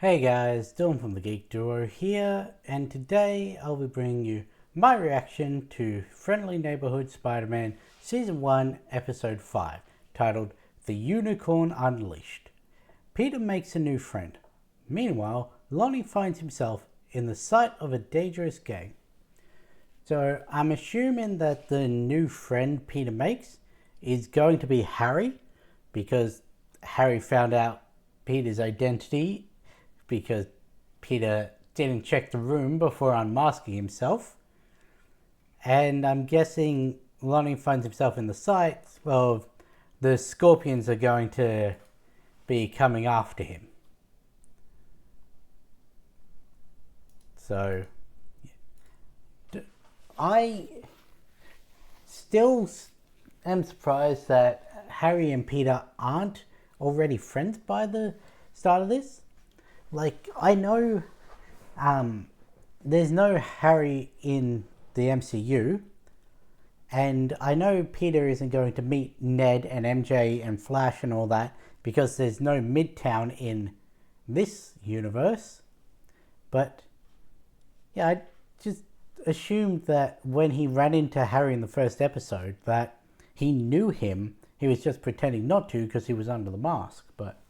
Hey guys, Dylan from the Geek Duo here, and today I'll be bringing you my reaction to Friendly Neighborhood Spider-Man Season 1, Episode 5, titled The Unicorn Unleashed. Peter makes a new friend. Meanwhile, Lonnie finds himself in the sight of a dangerous gang. So I'm assuming that the new friend Peter makes is going to be Harry, because Harry found out Peter's identity because Peter didn't check the room before unmasking himself. And I'm guessing Lonnie finds himself in the sight. Well, the Scorpions are going to be coming after him. So, I still am surprised that Harry and Peter aren't already friends by the start of this. Like, I know there's no Harry in the MCU, and I know Peter isn't going to meet Ned and MJ and Flash and all that because there's no Midtown in this universe. But yeah, I just assumed that when he ran into Harry in the first episode that he knew him. He was just pretending not to because he was under the mask. But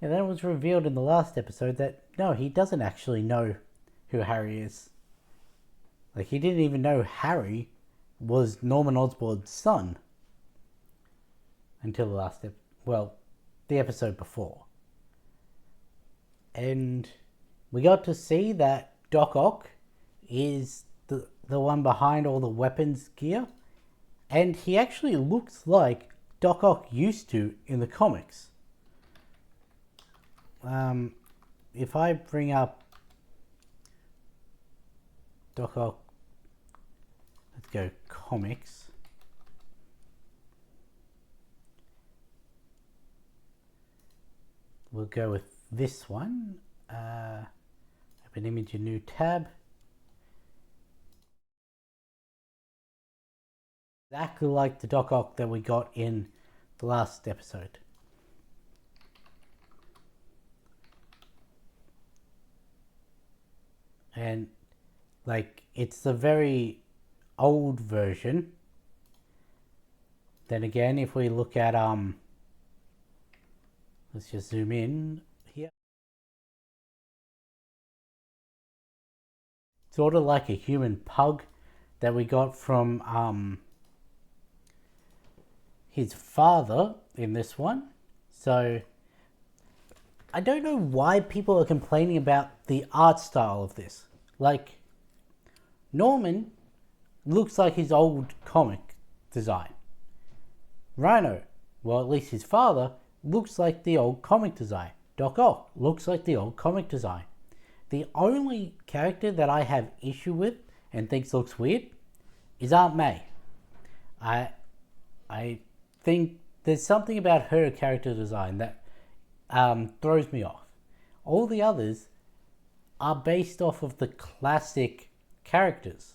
and then it was revealed in the last episode that no, he doesn't actually know who Harry is. Like, he didn't even know Harry was Norman Osborn's son until the the episode before. And we got to see that Doc Ock is the one behind all the weapons gear, and he actually looks like Doc Ock used to in the comics. If I bring up Doc Ock, let's go comics. We'll go with this one. Open image, a new tab. Exactly like the Doc Ock that we got in the last episode. And like, it's a very old version. Then again, if we look at let's just zoom in here. Sort of like a human pug that we got from his father in this one. So I don't know why people are complaining about the art style of this. Like, Norman looks like his old comic design. Rhino, well, at least his father, looks like the old comic design. Doc Ock looks like the old comic design. The only character that I have issue with and thinks looks weird is Aunt May. I think there's something about her character design that throws me off. All the others are based off of the classic characters.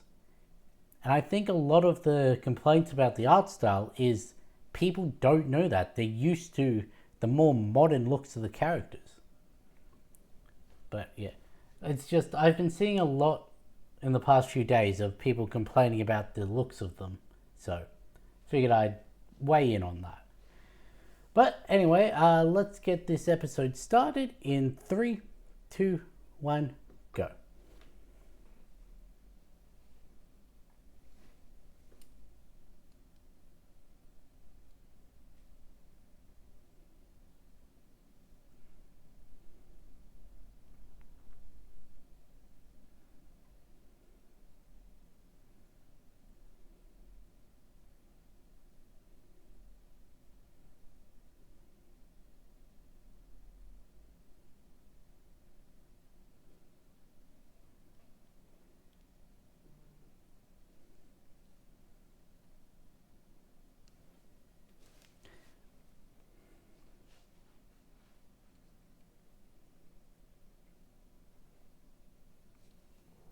And I think a lot of the complaints about the art style is people don't know that. They're used to the more modern looks of the characters. But yeah, it's just, I've been seeing a lot in the past few days of people complaining about the looks of them. So figured I'd weigh in on that. But anyway, let's get this episode started in 3, 2, 1, go.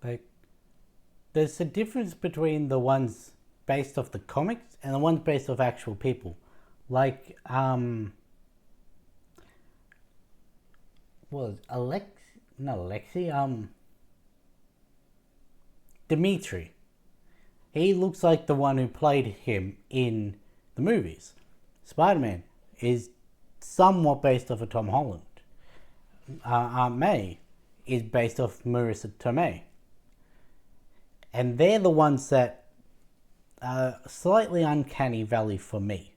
Like, there's a difference between the ones based off the comics and the ones based off actual people. Like, was not Alexei, Dimitri. He looks like the one who played him in the movies. Spider-Man is somewhat based off of Tom Holland. Aunt May is based off Marissa Tomei. And they're the ones that are slightly uncanny valley for me.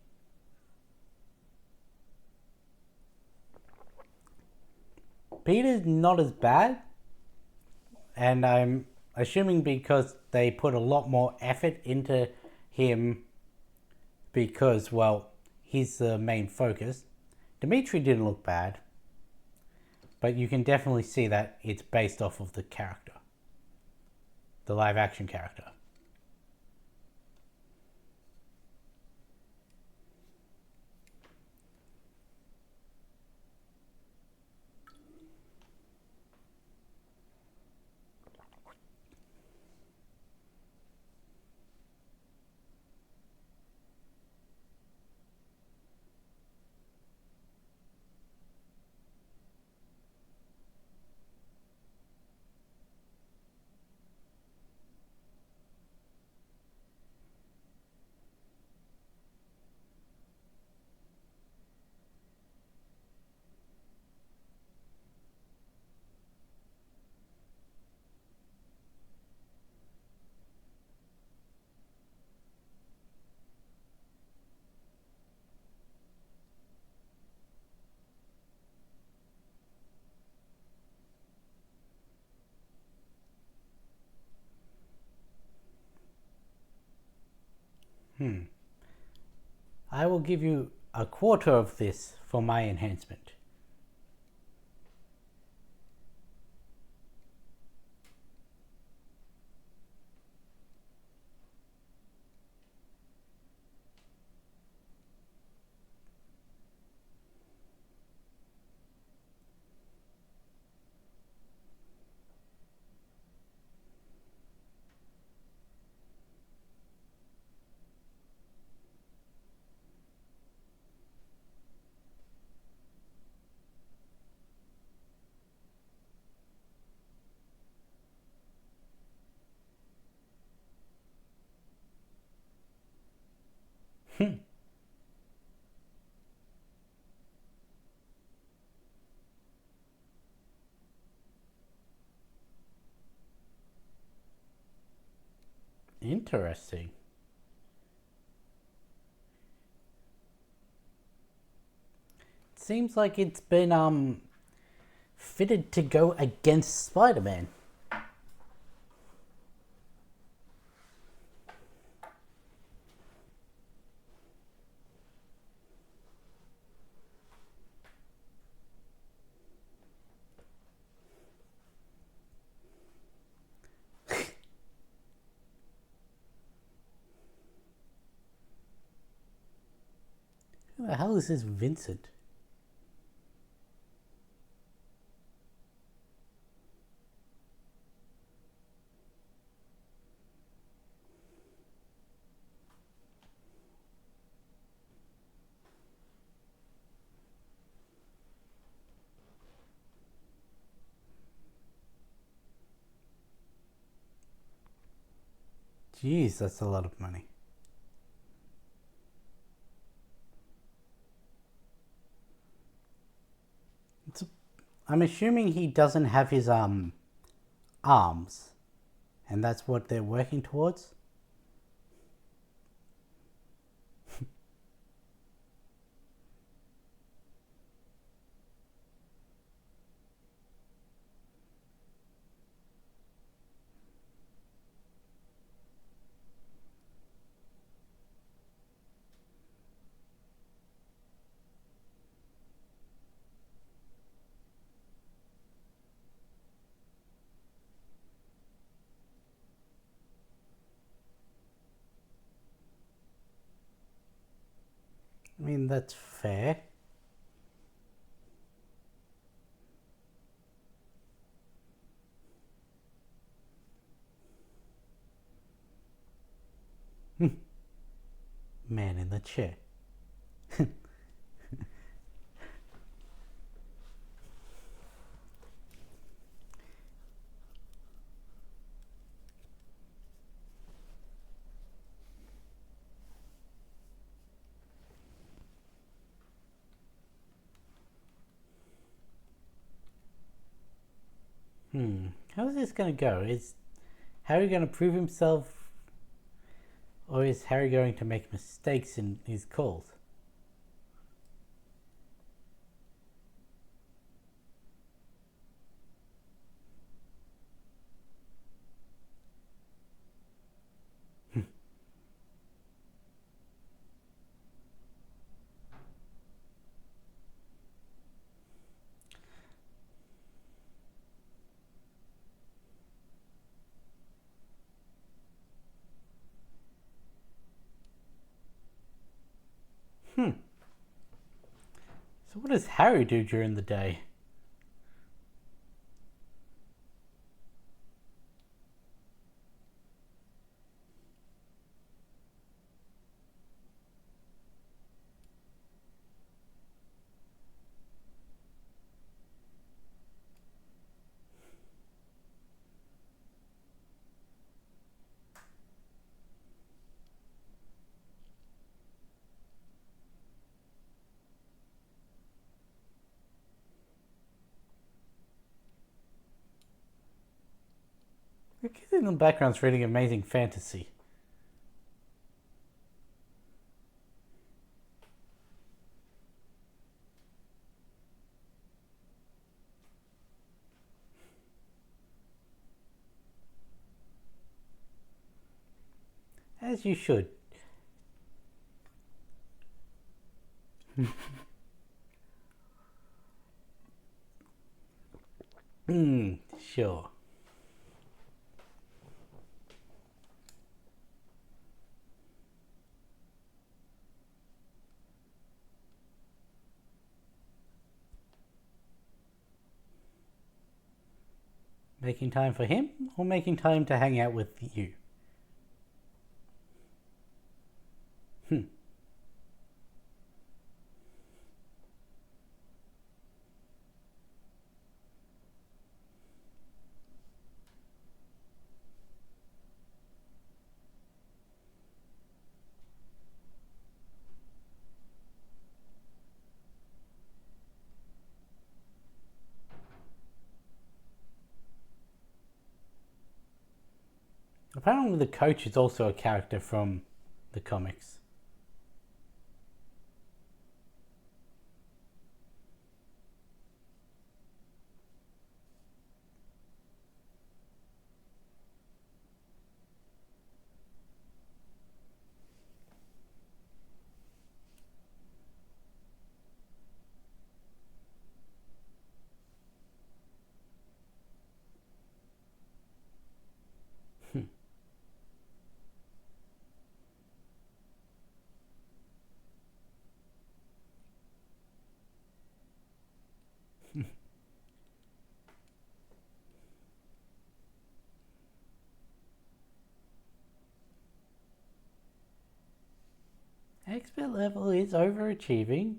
Peter's not as bad, and I'm assuming because they put a lot more effort into him because, well, he's the main focus. Dimitri didn't look bad, but you can definitely see that it's based off of the character, the live action character. I will give you a quarter of this for my enhancement. Interesting. Seems like it's been fitted to go against Spider-Man. Who the hell is this Vincent? Jeez, that's a lot of money. I'm assuming he doesn't have his arms, and that's what they're working towards. I mean, that's fair. Man in the chair. How is this going to go? Is Harry going to prove himself, or is Harry going to make mistakes in his calls? So what does Harry do during the day? The kid in the background's reading Amazing Fantasy. As you should. Sure. Making time for him or making time to hang out with you? Apparently the coach is also a character from the comics. Expert level is overachieving.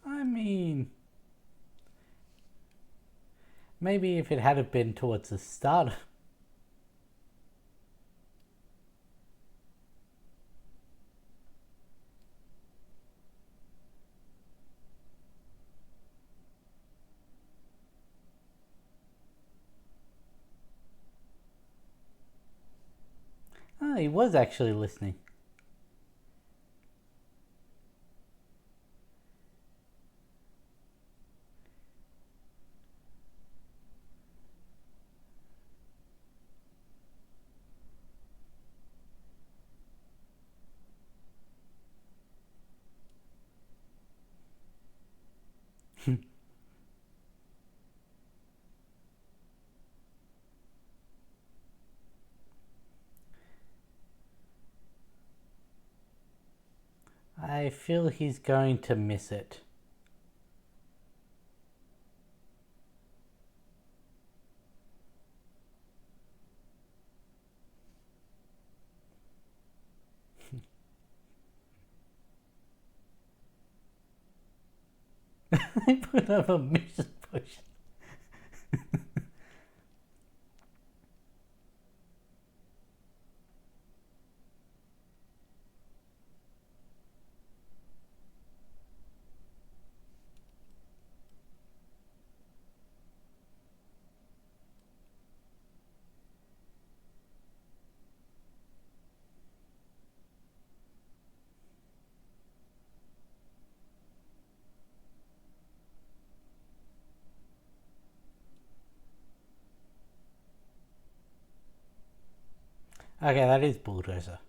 I mean, maybe if it had been towards the start. Oh, he was actually listening. I feel he's going to miss it. They put up a mission push. Okay, that is bulldozer.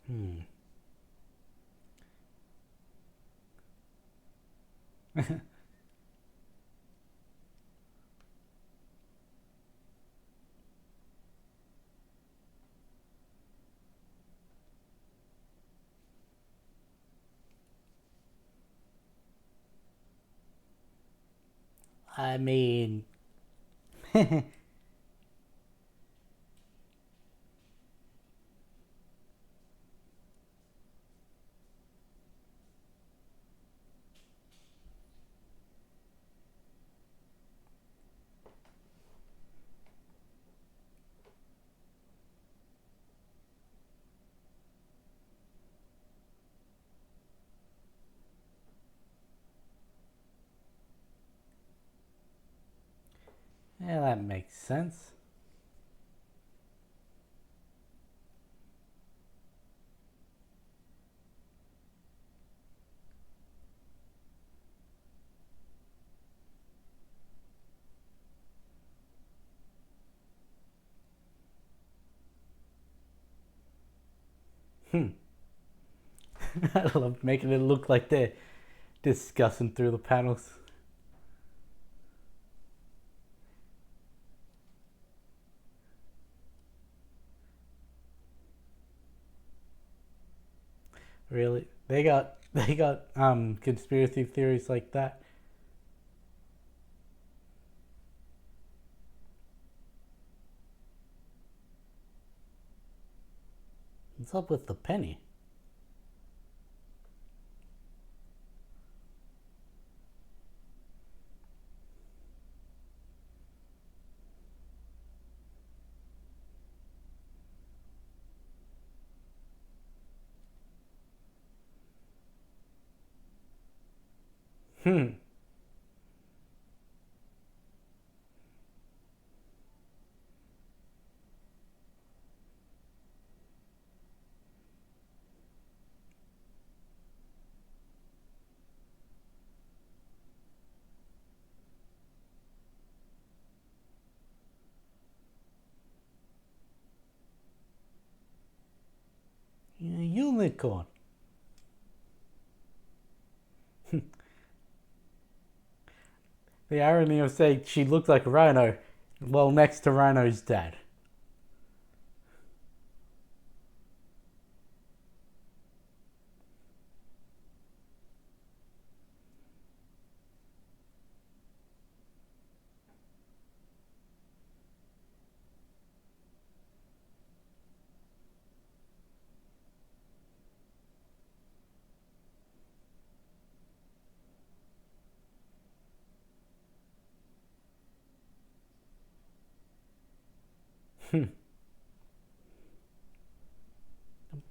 Hmm. I mean, yeah, that makes sense. Hmm. I love making it look like they're discussing through the panels. Really, they got conspiracy theories like that. What's up with the penny? Hmm. Unicorn. The irony of saying she looked like Rhino, well, next to Rhino's dad.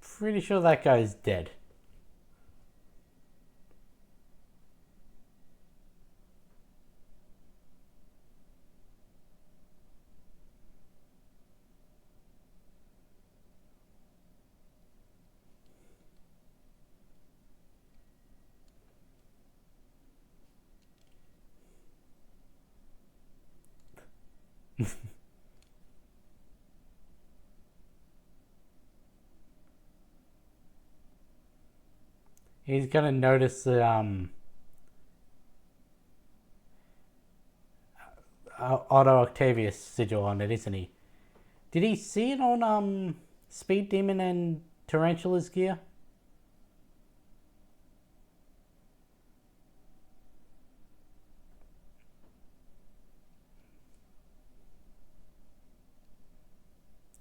Pretty sure that guy's dead. He's gonna notice the Otto Octavius sigil on it, isn't he? Did he see it on Speed Demon and Tarantula's gear?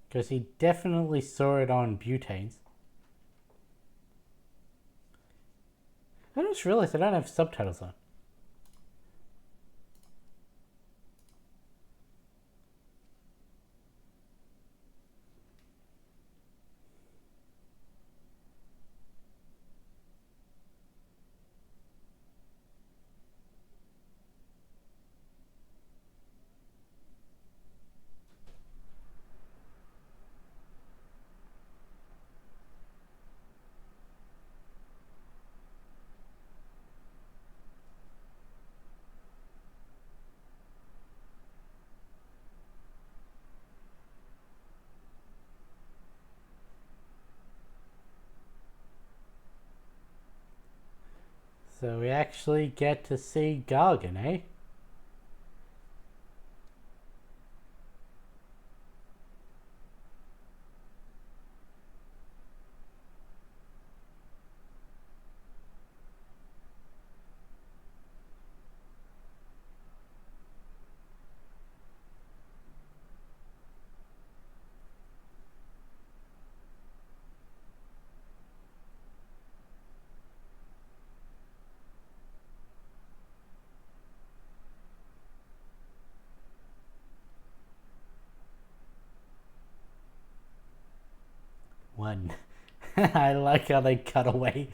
Because he definitely saw it on Butane's. I just realized I don't have subtitles on. So we actually get to see Gargan, eh? One. I like how they cut away.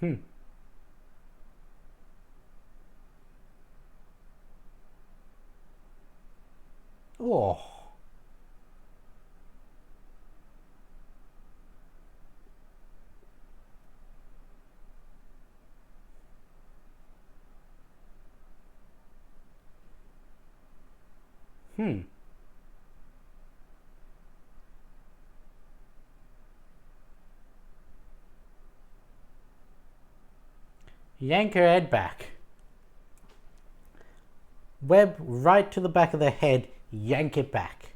Hmm. Oh. Hmm. Yank her head back. Web right to the back of the head. Yank it back.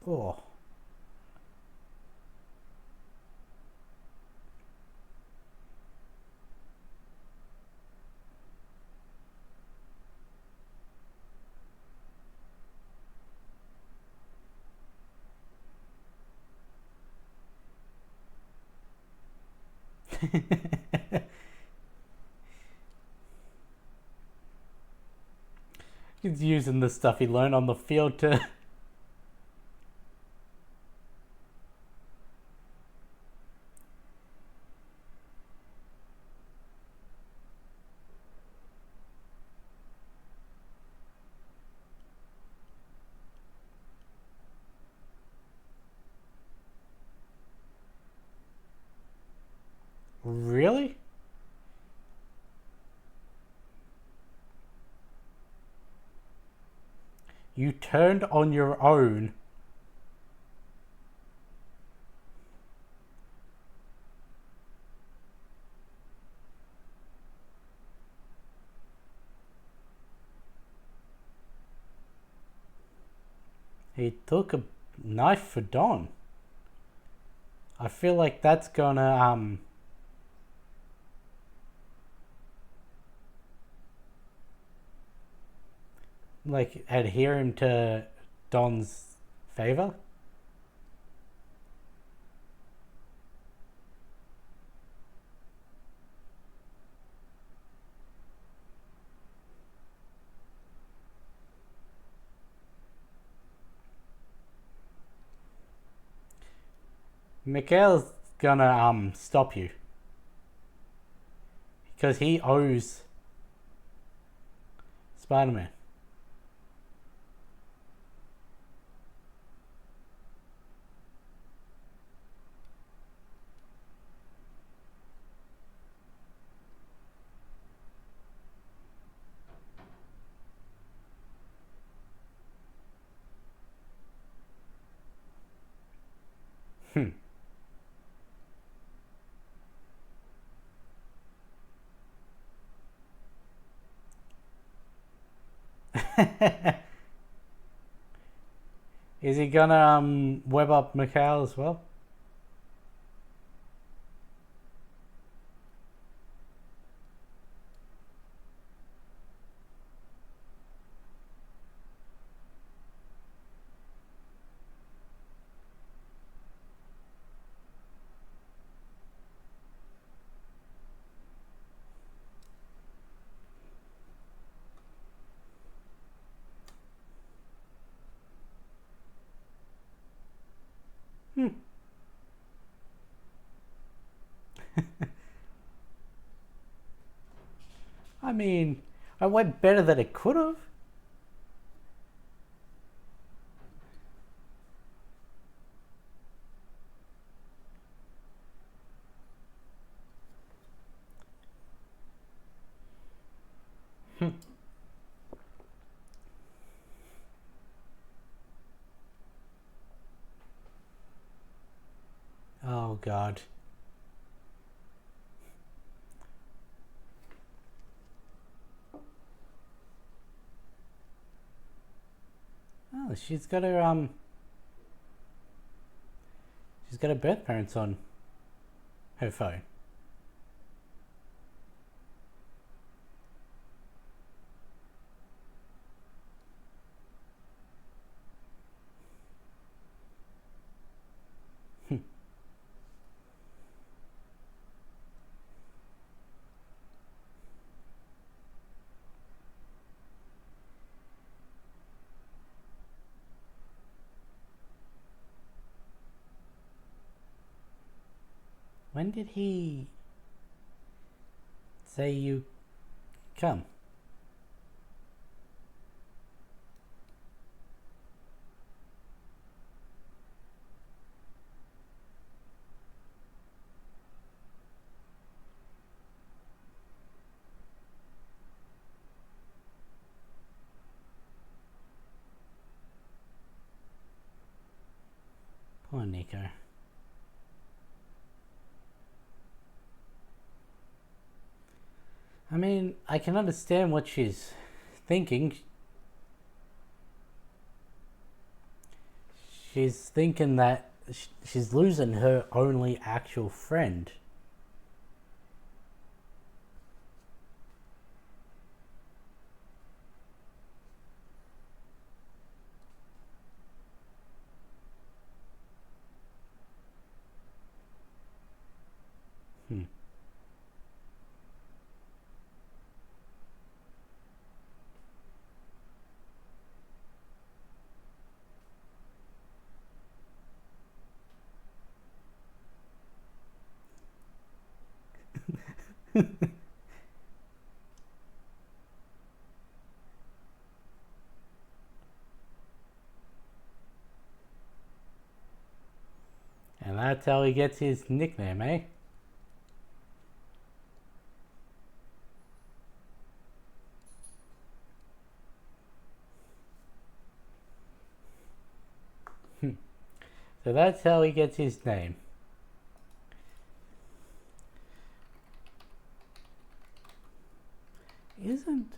Oh. He's using the stuff he learned on the field to... Really? You turned on your own. He took a knife for Don. I feel like that's gonna like adhere him to Don's favor. Mikhail's gonna stop you because he owes Spider-Man. Is he gonna web up Mikhail as well? I mean, I went better than it could have. Oh God. Oh, she's got her birth parents on her phone. When did he say you come? Poor Nico. I mean, I can understand what she's thinking. She's thinking that she's losing her only actual friend. Hmm. And that's how he gets his nickname, eh? So that's how he gets his name. Isn't...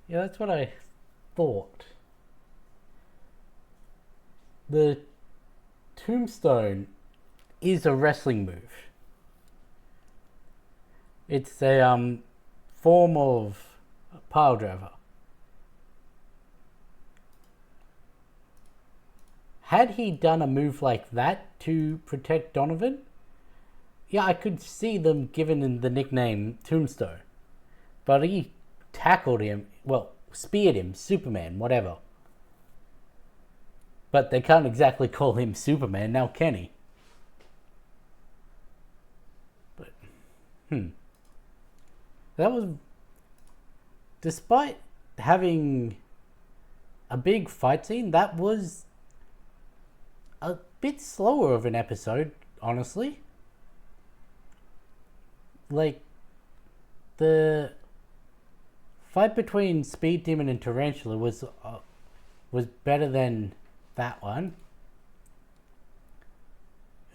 Yeah, that's what I thought. The tombstone is a wrestling move. It's a form of pile driver. Had he done a move like that to protect Donovan, yeah, I could see them giving him the nickname Tombstone. But he tackled him, well, speared him, Superman, whatever. But they can't exactly call him Superman now, can he? But, that was despite having a big fight scene, that was a bit slower of an episode, honestly. Like, the fight between Speed Demon and Tarantula was better than that one.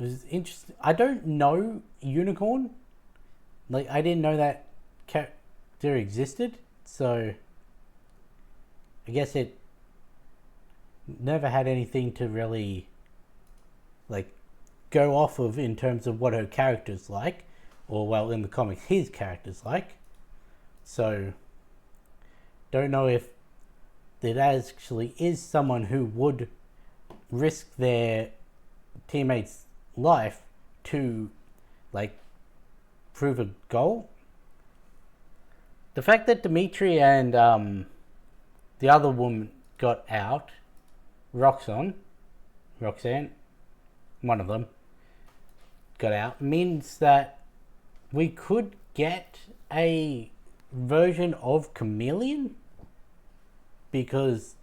It was interesting. I don't know Unicorn. Like, I didn't know that character existed, so I guess it never had anything to really like go off of in terms of what her character's like, or well, in the comics his character's like. So don't know if there actually is someone who would risk their teammate's life to like prove a goal. The fact that Dimitri and the other woman got out, Roxanne, one of them got out, means that we could get a version of Chameleon, because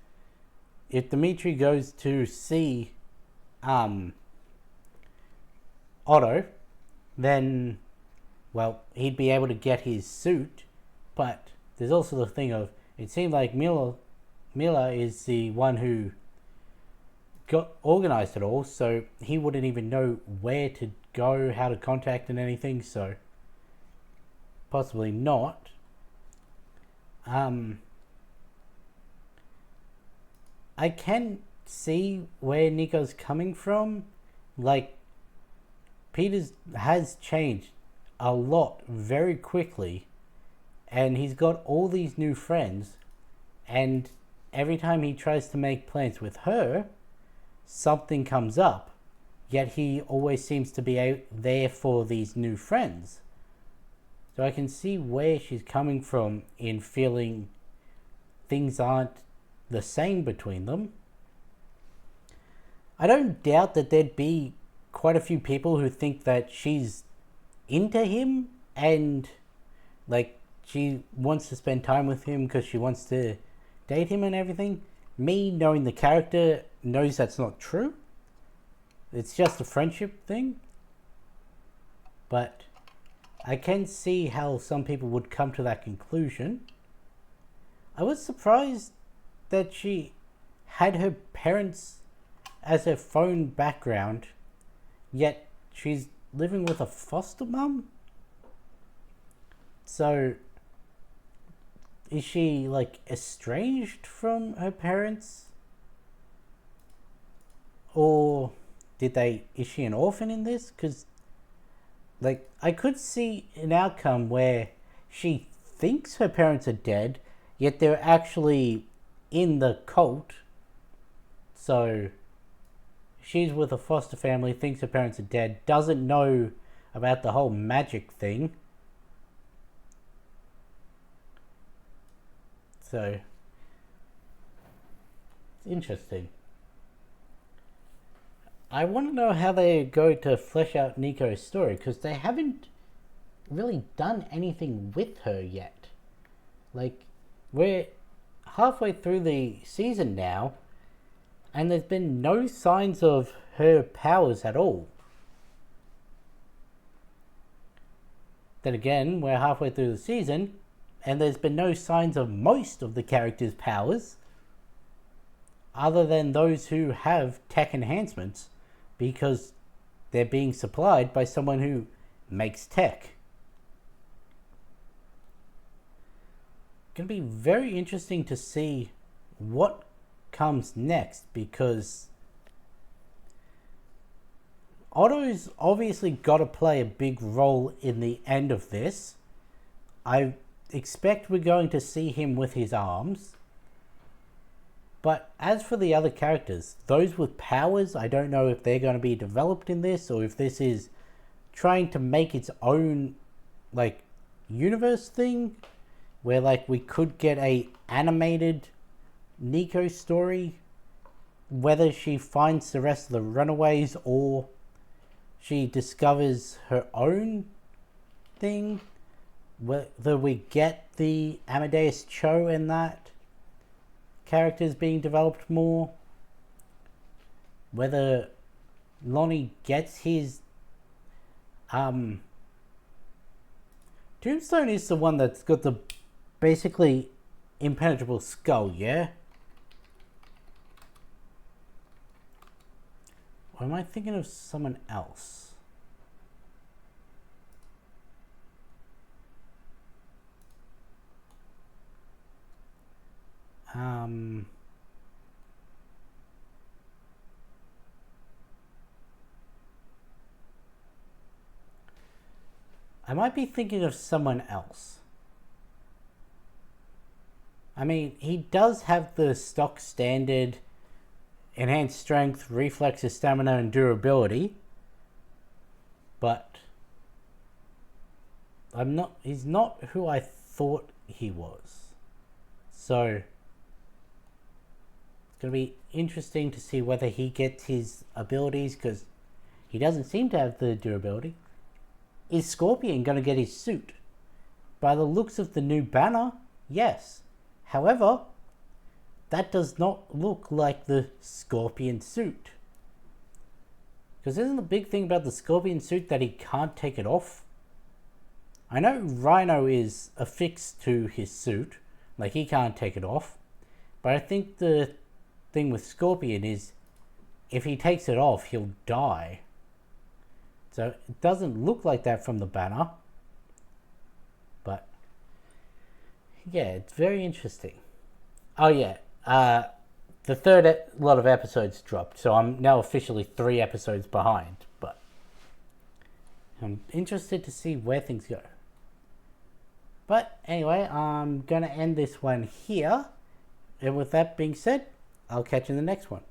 if Dimitri goes to see Otto, then well, he'd be able to get his suit, but there's also the thing of, it seemed like Miller is the one who got organized it all, so he wouldn't even know where to go, how to contact and anything, so possibly not. I can see where Nico's coming from. Like, Peters has changed a lot very quickly, and he's got all these new friends, and every time he tries to make plans with her, something comes up, yet he always seems to be out there for these new friends. So I can see where she's coming from in feeling things aren't the same between them. I don't doubt that there'd be quite a few people who think that she's into him and like she wants to spend time with him because she wants to date him and everything. Me, knowing the character, knows that's not true. It's just a friendship thing. But I can see how some people would come to that conclusion. I was surprised that she had her parents as her phone background, yet she's living with a foster mum. So is she like estranged from her parents, or is she an orphan in this? Because like I could see an outcome where she thinks her parents are dead, yet they're actually in the cult. So she's with a foster family, thinks her parents are dead, doesn't know about the whole magic thing. So it's interesting. I want to know how they go to flesh out Nico's story, because they haven't really done anything with her yet. Like, we're halfway through the season now, and there's been no signs of her powers at all. Then again, we're halfway through the season, and there's been no signs of most of the characters' powers, other than those who have tech enhancements, because they're being supplied by someone who makes tech. It's going to be very interesting to see what comes next, because Otto's obviously got to play a big role in the end of this. I expect we're going to see him with his arms. But as for the other characters, those with powers, I don't know if they're going to be developed in this, or if this is trying to make its own like universe thing, where like we could get a animated Nico story, whether she finds the rest of the runaways or she discovers her own thing. whether we get the Amadeus Cho in that characters being developed more, whether Lonnie gets his Tombstone is the one that's got the basically impenetrable skull, yeah? Or am I thinking of someone else? I might be thinking of someone else. I mean, he does have the stock standard enhanced strength, reflexes, stamina, and durability. But he's not who I thought he was. So it's going to be interesting to see whether he gets his abilities, because he doesn't seem to have the durability. Is Scorpion going to get his suit? By the looks of the new banner, yes. However, that does not look like the Scorpion suit. Because isn't the big thing about the Scorpion suit that he can't take it off? I know Rhino is affixed to his suit, like he can't take it off. But I think the thing with Scorpion is if he takes it off, he'll die. So it doesn't look like that from the banner. But yeah, it's very interesting. Oh yeah, the third lot of episodes dropped, so I'm now officially 3 episodes behind. But I'm interested to see where things go. But anyway, I'm going to end this one here. And with that being said, I'll catch you in the next one.